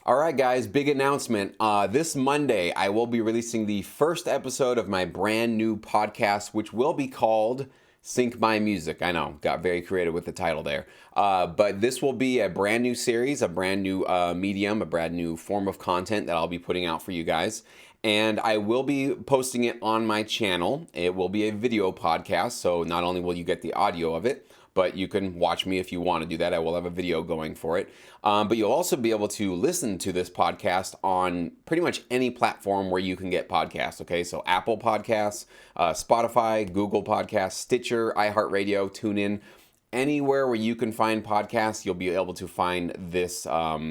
All right, guys, big announcement. This Monday, I will be releasing the first episode of my brand new podcast, which will be called Sync My Music. I know, got very creative with the title there. But this will be a brand new series, a brand new medium, a brand new form of content that I'll be putting out for you guys. And I will be posting it on my channel. It will be a video podcast, so not only will you get the audio of it, but you can watch me if you want to do that. I will have a video going for it. But you'll also be able to listen to this podcast on pretty much any platform where you can get podcasts, okay? So Apple Podcasts, Spotify, Google Podcasts, Stitcher, iHeartRadio, TuneIn. Anywhere where you can find podcasts, you'll be able to find this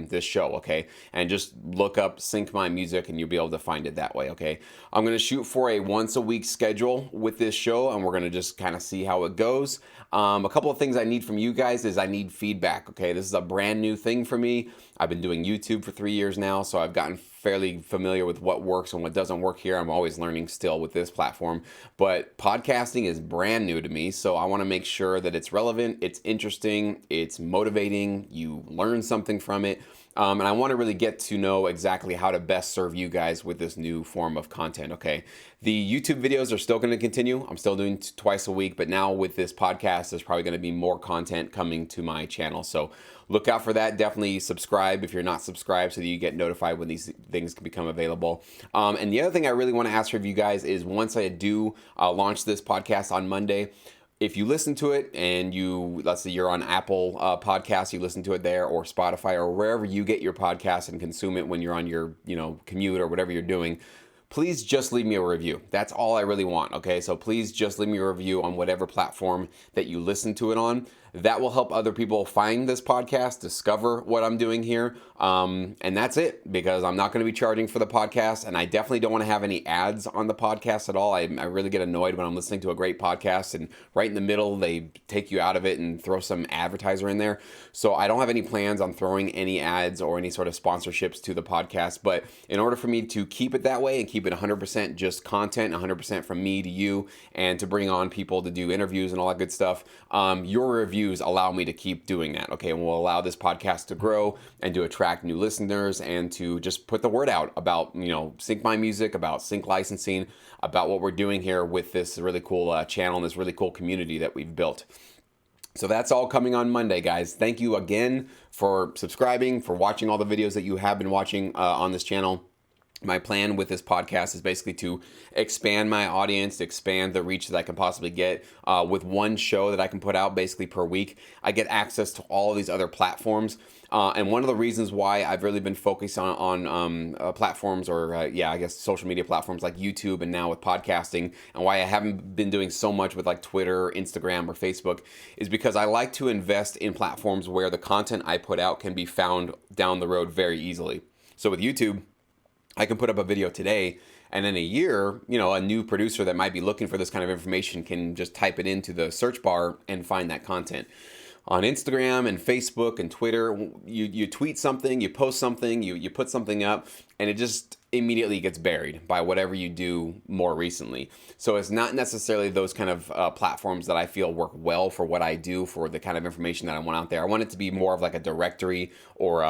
this show, okay? And just look up Sync My Music and you'll be able to find it that way, okay? I'm going to shoot for a once-a-week schedule with this show, and we're going to just kind of see how it goes. A couple of things I need from you guys is I need feedback, okay? This is a brand new thing for me. I've been doing YouTube for 3 years now, so I've gotten fairly familiar with what works and what doesn't work here. I'm always learning still with this platform, but podcasting is brand new to me, so I want to make sure that it's relevant, it's interesting, it's motivating, you learn something from it, and I want to really get to know exactly how to best serve you guys with this new form of content, okay? The YouTube videos are still going to continue. I'm still doing twice a week, but now with this podcast, there's probably going to be more content coming to my channel, so look out for that. Definitely subscribe if you're not subscribed so that you get notified when these things can become available. And the other thing I really want to ask for you guys is once I do launch this podcast on Monday, if you listen to it and let's say you're on Apple Podcasts, you listen to it there, or Spotify, or wherever you get your podcast and consume it when you're on your commute or whatever you're doing, please just leave me a review. That's all I really want, okay? So please just leave me a review on whatever platform that you listen to it on. That will help other people find this podcast, discover what I'm doing here. And that's it, because I'm not going to be charging for the podcast, and I definitely don't want to have any ads on the podcast at all. I really get annoyed when I'm listening to a great podcast and right in the middle they take you out of it and throw some advertiser in there. So I don't have any plans on throwing any ads or any sort of sponsorships to the podcast, but in order for me to keep it that way and keep it 100% just content, 100% from me to you, and to bring on people to do interviews and all that good stuff, your reviews allow me to keep doing that, okay? And will allow this podcast to grow and to attract new listeners and to just put the word out about, Sync My Music, about sync licensing, about what we're doing here with this really cool channel and this really cool community that we've built. So that's all coming on Monday, guys. Thank you again for subscribing, for watching all the videos that you have been watching on this channel. My plan with this podcast is basically to expand my audience, expand the reach that I can possibly get with one show that I can put out basically per week. I get access to all of these other platforms. And one of the reasons why I've really been focused on platforms or, I guess, social media platforms like YouTube and now with podcasting, and why I haven't been doing so much with like Twitter, Instagram, or Facebook is because I like to invest in platforms where the content I put out can be found down the road very easily. So with YouTube, I can put up a video today, and in a year, a new producer that might be looking for this kind of information can just type it into the search bar and find that content. On Instagram and Facebook and Twitter, you tweet something, you post something, you put something up, and it just immediately gets buried by whatever you do more recently. So it's not necessarily those kind of platforms that I feel work well for what I do, for the kind of information that I want out there. I want it to be more of like a directory or,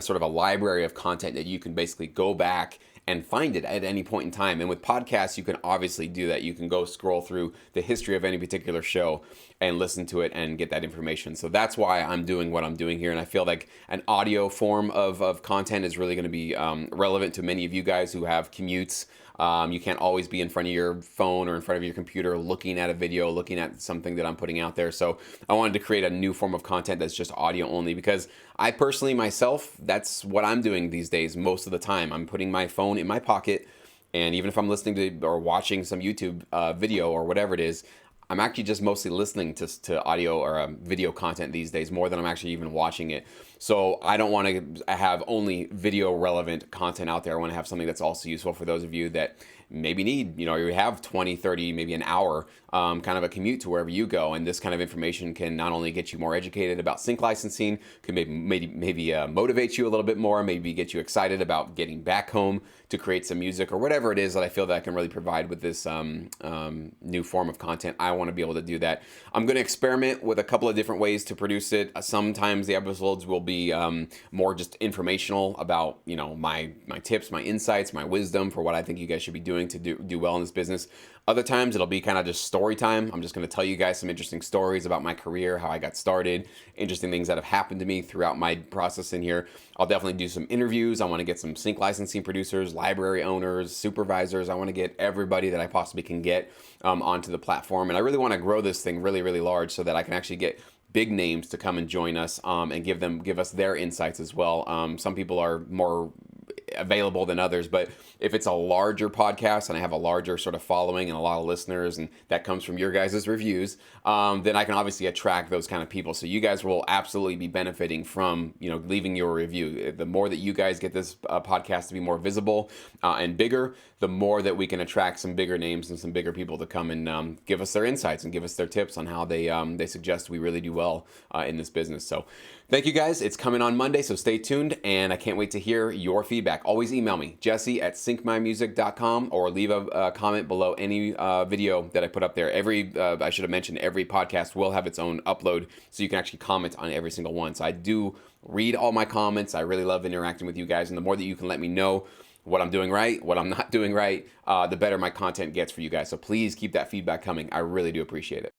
sort of a library of content that you can basically go back and find it at any point in time. And with podcasts, you can obviously do that. You can go scroll through the history of any particular show and listen to it and get that information. So that's why I'm doing what I'm doing here. And I feel like an audio form of content is really going to be relevant to many of you guys who have commutes. You can't always be in front of your phone or in front of your computer looking at a video, looking at something that I'm putting out there. So I wanted to create a new form of content that's just audio only, because I personally, myself, that's what I'm doing these days most of the time. I'm putting my phone in my pocket, and even if I'm listening to or watching some YouTube video or whatever it is, I'm actually just mostly listening to audio or video content these days more than I'm actually even watching it. So I don't want to have only video relevant content out there. I want to have something that's also useful for those of you that maybe need, you have 20, 30, maybe an hour kind of a commute to wherever you go. And this kind of information can not only get you more educated about sync licensing, can maybe motivate you a little bit more, maybe get you excited about getting back home to create some music or whatever it is that I feel that I can really provide with this new form of content. I want to be able to do that. I'm going to experiment with a couple of different ways to produce it. Sometimes the episodes will be more just informational about, you know, my tips, my insights, my wisdom for what I think you guys should be doing to do well in this business. Other times it'll be kind of just story time. I'm just going to tell you guys some interesting stories about my career, how I got started, interesting things that have happened to me throughout my process in here. I'll definitely do some interviews. I want to get some sync licensing producers, library owners, supervisors. I want to get everybody that I possibly can get onto the platform. And I really want to grow this thing really, really large so that I can actually get big names to come and join us and give us their insights as well. Some people are more available than others, but if it's a larger podcast and I have a larger sort of following and a lot of listeners, and that comes from your guys' reviews, then I can obviously attract those kind of people. So you guys will absolutely be benefiting from, you know, leaving your review. The more that you guys get this podcast to be more visible and bigger, the more that we can attract some bigger names and some bigger people to come and give us their insights and give us their tips on how they suggest we really do well in this business. So thank you guys. It's coming on Monday, so stay tuned, and I can't wait to hear your feedback. Always email me, jesse@syncmymusic.com, or leave a comment below any video that I put up there. I should have mentioned, every podcast will have its own upload, so you can actually comment on every single one. So I do read all my comments. I really love interacting with you guys, and the more that you can let me know what I'm doing right, what I'm not doing right, the better my content gets for you guys. So please keep that feedback coming. I really do appreciate it.